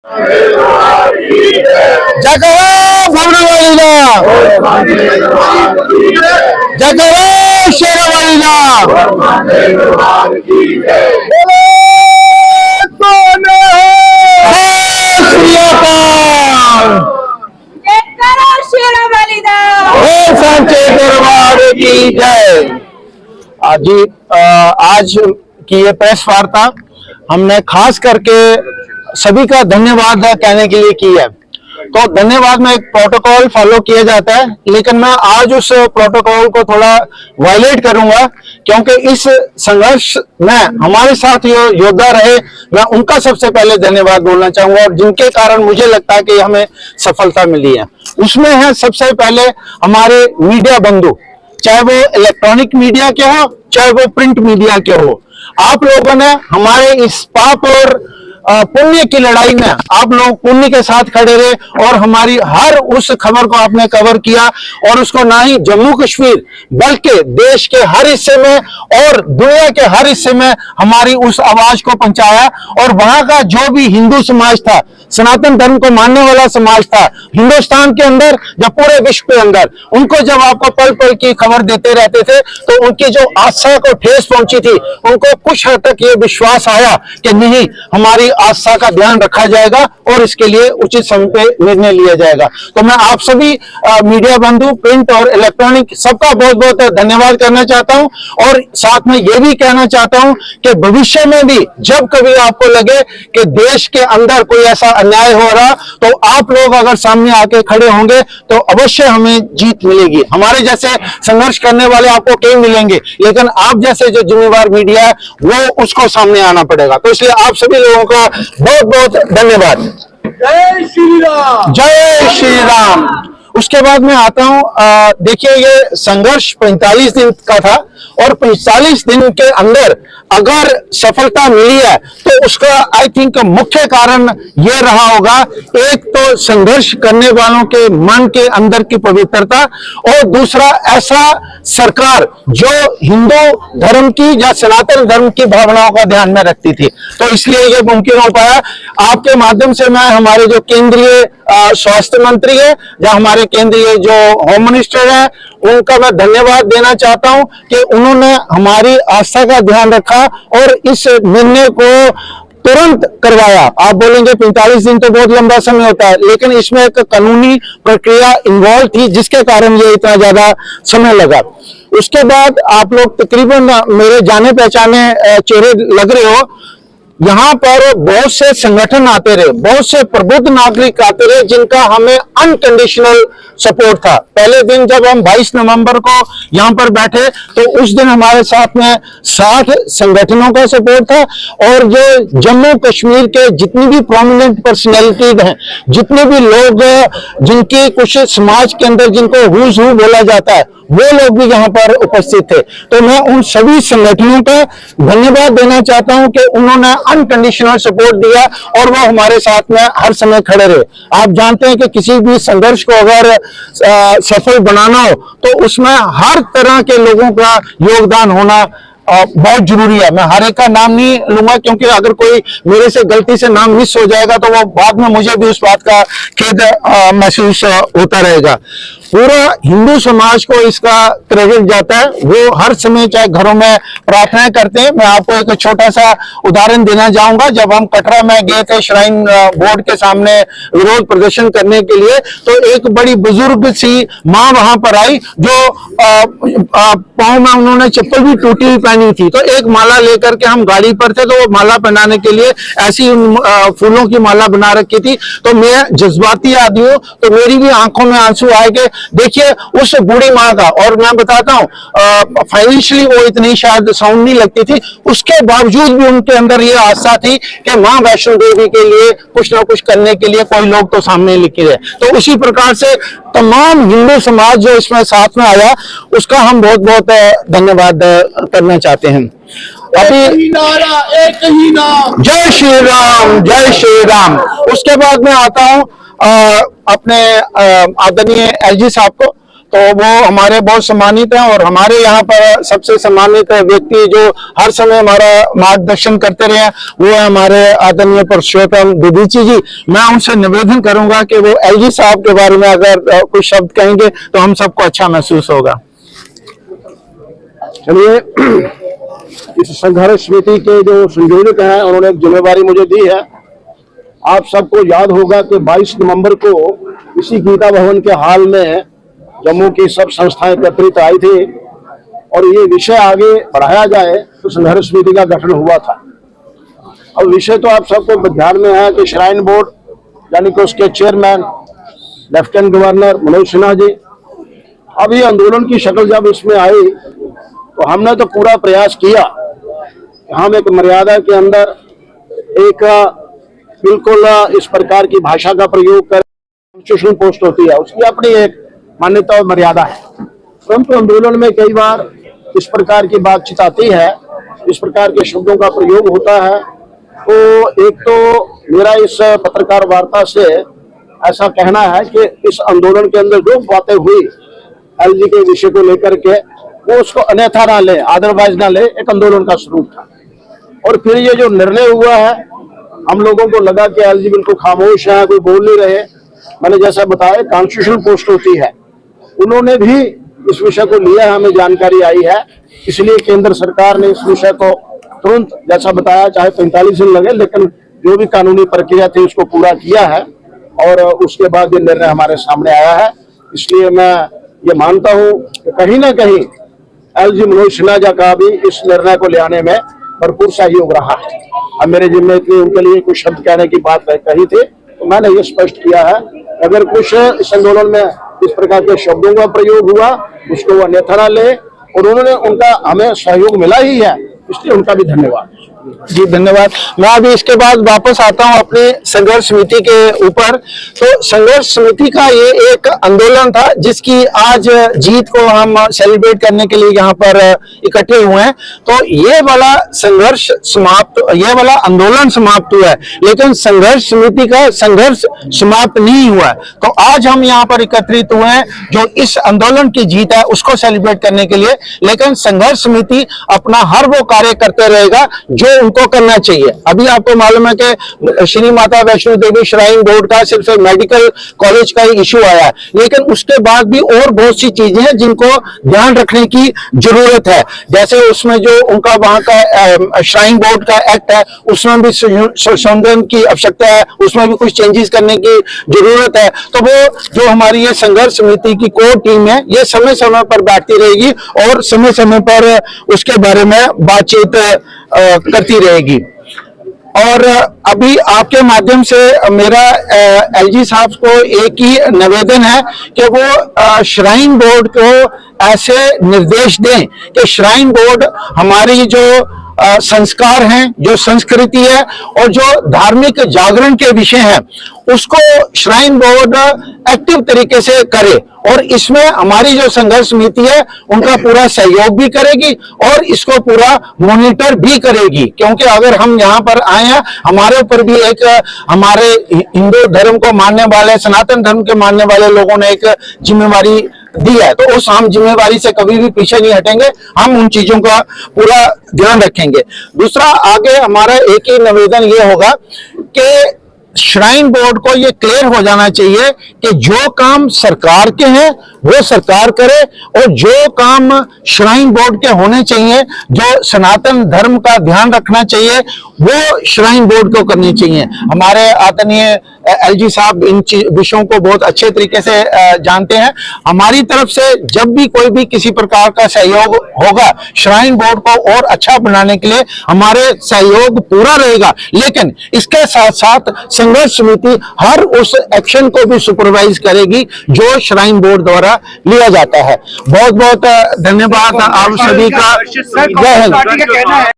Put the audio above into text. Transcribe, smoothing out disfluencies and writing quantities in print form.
जय शेरावालीला सांचे दरबार की जय। जी आज की ये प्रेस वार्ता हमने खास करके सभी का धन्यवाद कहने के लिए की है। तो धन्यवाद में एक प्रोटोकॉल फॉलो किया जाता है, लेकिन मैं आज उस प्रोटोकॉल को थोड़ा वायलेट करूंगा, क्योंकि इस संघर्ष में हमारे साथ जो योद्धा रहे मैं उनका सबसे पहले धन्यवाद बोलना चाहूंगा, और जिनके कारण मुझे लगता है कि हमें सफलता मिली है। उसमें है सबसे पहले हमारे मीडिया बंधु, चाहे वो इलेक्ट्रॉनिक मीडिया के हो चाहे वो प्रिंट मीडिया के हो। आप लोगों ने हमारे इस पाप और पुण्य की लड़ाई में आप लोग पुण्य के साथ खड़े रहे और हमारी हर उस खबर को आपने कवर किया, और उसको ना ही जम्मू कश्मीर बल्कि देश के हर हिस्से में और दुनिया के हर हिस्से में हमारी उस आवाज को पहुंचाया। और वहां का जो भी हिंदू समाज था, सनातन धर्म को मानने वाला समाज था हिंदुस्तान के अंदर या पूरे विश्व के अंदर, उनको जब आपको पल पल की खबर देते रहते थे तो उनकी जो आस्था को ठेस पहुंची थी, उनको कुछ हद तक ये विश्वास आया कि नहीं, हमारी आस्था का ध्यान रखा जाएगा और इसके लिए उचित समय पे निर्णय लिया जाएगा। तो मैं आप सभी मीडिया बंधु, प्रिंट और इलेक्ट्रॉनिक, सबका बहुत बहुत धन्यवाद करना चाहता हूं। और साथ में यह भी कहना चाहता हूं कि भविष्य में भी जब कभी आपको लगे कि देश के अंदर कोई ऐसा अन्याय हो रहा, तो आप लोग अगर सामने आके खड़े होंगे तो अवश्य हमें जीत मिलेगी। हमारे जैसे संघर्ष करने वाले आपको कई मिलेंगे, लेकिन आप जैसे जो जिम्मेवार मीडिया है वो उसको सामने आना पड़ेगा। तो इसलिए आप सभी लोगों का बहुत बहुत धन्यवाद। जय श्री राम, जय श्री राम। उसके बाद में आता हूं, देखिए ये संघर्ष 45 दिन का था, और 45 दिन के अंदर अगर सफलता मिली है तो उसका आई थिंक मुख्य कारण यह रहा होगा, एक तो संघर्ष करने वालों के मन के अंदर की पवित्रता, और दूसरा ऐसा सरकार जो हिंदू धर्म की या सनातन धर्म की भावनाओं का ध्यान में रखती थी। तो इसलिए यह मुमकिन हो पाया। आपके माध्यम से मैं हमारे जो केंद्रीय स्वास्थ्य मंत्री है या हमारे केंद्रीय जो होम मिनिस्टर है उनका मैं धन्यवाद देना चाहता हूं कि उन्होंने हमारी आस्था का ध्यान रखा और इस निर्णय को तुरंत करवाया। आप बोलेंगे 45 दिन तो बहुत लंबा समय होता है, लेकिन इसमें एक कानूनी प्रक्रिया इन्वॉल्व थी जिसके कारण ये इतना ज्यादा समय लगा। उसके बाद आप लोग तकरीबन मेरे जाने पहचाने चेहरे लग रहे हो, यहाँ पर बहुत से संगठन आते रहे, बहुत से प्रबुद्ध नागरिक आते रहे जिनका हमें अनकंडीशनल सपोर्ट था। पहले दिन जब हम 22 नवंबर को यहाँ पर बैठे तो उस दिन हमारे साथ में 60 संगठनों का सपोर्ट था, और जो जम्मू कश्मीर के जितनी भी प्रोमिनेंट पर्सनैलिटीज हैं, जितने भी लोग जिनकी कुछ समाज के अंदर जिनको हुज हू बोला जाता है, वो लोग भी यहाँ पर उपस्थित थे। तो मैं उन सभी संगठनों का धन्यवाद देना चाहता हूं कि उन्होंने अनकंडीशनल सपोर्ट दिया और वो हमारे साथ में हर समय खड़े रहे। आप जानते हैं कि किसी भी संघर्ष को अगर सफल बनाना हो तो उसमें हर तरह के लोगों का योगदान होना बहुत जरूरी है। मैं हर एक का नाम नहीं लूंगा, क्योंकि अगर कोई मेरे से गलती से नाम मिस हो जाएगा तो वो बाद में मुझे भी उस बात का खेद महसूस होता रहेगा। पूरा हिंदू समाज को इसका क्रेडिट जाता है। वो हर समय चाहे घरों में प्रार्थनाएं करते हैं। मैं आपको एक छोटा सा उदाहरण देना चाहूंगा। जब हम कटरा में गए थे श्राइन बोर्ड के सामने विरोध प्रदर्शन करने के लिए, तो एक बड़ी बुजुर्ग सी माँ वहां पर आई जो पाँव में उन्होंने चप्पल भी टूटी हुई पहनी थी। तो एक माला लेकर के हम गाड़ी पर थे, तो वो माला पहनाने के लिए ऐसी फूलों की माला बना रखी थी। तो मैं जज्बाती आदमी हूँ, तो मेरी भी आंखों में आंसू आए कि देखिए उस बूढ़ी माँ का, और मैं बताता हूँ फाइनेंशियली वो इतनी शायद साउंड नहीं लगती थी, उसके बावजूद भी उनके अंदर ये आस्था थी कि माँ वैष्णो देवी के लिए कुछ ना कुछ करने के लिए कोई लोग तो सामने लिखे रहे। तो उसी प्रकार से तमाम हिंदू समाज जो इसमें साथ में आया उसका हम बहुत बहुत धन्यवाद करना चाहते हैं। अभी नारा एक ही नाम, जय श्री राम, जय श्री राम। उसके बाद में आता हूं अपने आदरणीय एलजी साहब को। तो वो हमारे बहुत सम्मानित हैं। और हमारे यहाँ पर सबसे सम्मानित व्यक्ति जो हर समय हमारा मार्गदर्शन करते रहे हैं वो है हमारे आदरणीय पुरुषोत्तम दीदीची जी। मैं उनसे निवेदन करूंगा कि वो एलजी साहब के बारे में अगर कुछ शब्द कहेंगे तो हम सबको अच्छा महसूस होगा। चलिए, इस संघर्ष समिति के जो संयोजक हैं उन्होंने एक जिम्मेवारी मुझे दी है। आप सबको याद होगा कि 22 नवंबर को इसी गीता भवन के हाल में जम्मू की सब संस्थाएं एकत्रित आई थी और ये विषय आगे बढ़ाया जाए तो संघर्ष समिति का गठन हुआ था। अब विषय तो आप सबको ध्यान में है कि श्राइन बोर्ड यानी कि उसके chairman lieutenant governor Manoj Sinha ji, अब ये आंदोलन की शक्ल जब इसमें आई तो हमने तो पूरा प्रयास किया कि हम एक मर्यादा के अंदर एक बिल्कुल इस प्रकार की भाषा का प्रयोग कर कॉन्स्टिट्यूशनल पोस्ट होती है उसकी अपनी एक मान्यता और मर्यादा है, परंतु आंदोलन में कई बार इस प्रकार की बातचीत आती है, इस प्रकार के शब्दों का प्रयोग होता है। तो एक तो मेरा इस पत्रकार वार्ता से ऐसा कहना है कि इस आंदोलन के अंदर जो बातें हुई एलजी के विषय को लेकर के वो उसको अन्यथा ना ले, अदरवाइज ना ले, एक आंदोलन का स्वरूप था। और फिर ये जो निर्णय हुआ है हम लोगों को लगा कि एलजी बिल्कुल खामोश है, कोई बोल नहीं रहे। मैंने जैसा बताया कॉन्स्टिट्यूशनल पोस्ट होती है, उन्होंने भी इस विषय को लिया है, हमें जानकारी आई है, इसलिए केंद्र सरकार ने इस विषय को तुरंत जैसा बताया चाहे 45 दिन लगे लेकिन जो भी कानूनी प्रक्रिया थी उसको पूरा किया है और उसके बाद ये निर्णय हमारे सामने आया है। इसलिए मैं ये मानता हूँ कि कहीं ना कहीं एलजी मनोज सिन्हा जी का भी इस निर्णय को ले आने में भरपूर सहयोग रहा है। अब मेरे जिम्मे इतनी उनके लिए कुछ शब्द कहने की बात कही थी तो मैंने ये स्पष्ट किया है अगर कुछ इस आंदोलन में इस प्रकार के शब्दों का प्रयोग हुआ उसको वो अन्यथा ना ले, और उन्होंने उनका हमें सहयोग मिला ही है, इसलिए उनका भी धन्यवाद। जी धन्यवाद। मैं अभी इसके बाद वापस आता हूं अपने संघर्ष समिति के ऊपर। तो संघर्ष समिति का ये एक आंदोलन था जिसकी आज जीत को हम सेलिब्रेट करने के लिए यहाँ पर इकट्ठे हुए हैं। तो ये वाला संघर्ष समाप्त, ये वाला आंदोलन समाप्त हुआ है लेकिन संघर्ष समिति का संघर्ष समाप्त नहीं हुआ है। तो आज हम यहाँ पर एकत्रित हुए हैं जो इस आंदोलन की जीत है उसको सेलिब्रेट करने के लिए, लेकिन संघर्ष समिति अपना हर वो कार्य करते रहेगा जो उनको करना चाहिए। अभी आपको मालूम है कि श्री माता वैष्णो देवी श्राइन बोर्ड का सिर्फ मेडिकल कॉलेज का ही इशू आया है, लेकिन उसके बाद भी और बहुत सी चीजें हैं जिनको ध्यान रखने की जरूरत है। जैसे उसमें जो उनका वहां का श्राइन बोर्ड का एक्ट है उसमें भी संशोधन की आवश्यकता है, उसमें भी कुछ चेंजेस करने की जरूरत है। तो वो जो हमारी ये संघर्ष समिति की कोर टीम है ये समय समय पर बैठती रहेगी और समय समय पर उसके बारे में बातचीत करती रहेगी। और अभी आपके माध्यम से मेरा एलजी साहब को एक ही निवेदन है कि वो श्राइन बोर्ड को ऐसे निर्देश दें कि श्राइन बोर्ड हमारी जो संस्कार हैं, जो संस्कृति है और जो धार्मिक जागरण के विषय हैं उसको श्राइन बोर्ड एक्टिव तरीके से करे और इसमें हमारी जो संघर्ष समिति है उनका पूरा सहयोग भी करेगी और इसको पूरा मॉनिटर भी करेगी। क्योंकि अगर हम यहाँ पर आए हैं हमारे ऊपर भी एक हमारे हिंदू धर्म को मानने वाले, सनातन धर्म के मानने वाले लोगों ने एक जिम्मेवारी दी है, तो उस हम जिम्मेवारी से कभी भी पीछे नहीं हटेंगे, हम उन चीजों का पूरा ध्यान रखेंगे। दूसरा, आगे हमारा एक ही निवेदन ये होगा कि श्राइन बोर्ड को ये क्लियर हो जाना चाहिए कि जो काम सरकार के हैं वो सरकार करे और जो काम श्राइन बोर्ड के होने चाहिए, जो सनातन धर्म का ध्यान रखना चाहिए वो श्राइन बोर्ड को करनी चाहिए। हमारे आदरणीय एलजी साहब इन विषयों को बहुत अच्छे तरीके से जानते हैं। हमारी तरफ से जब भी कोई भी किसी प्रकार का सहयोग होगा श्राइन बोर्ड को और अच्छा बनाने के लिए हमारे सहयोग पूरा रहेगा, लेकिन इसके साथ साथ संघर्ष समिति हर उस एक्शन को भी सुपरवाइज करेगी जो श्राइन बोर्ड द्वारा लिया जाता है। बहुत बहुत धन्यवाद आप सभी का। जय हिंद।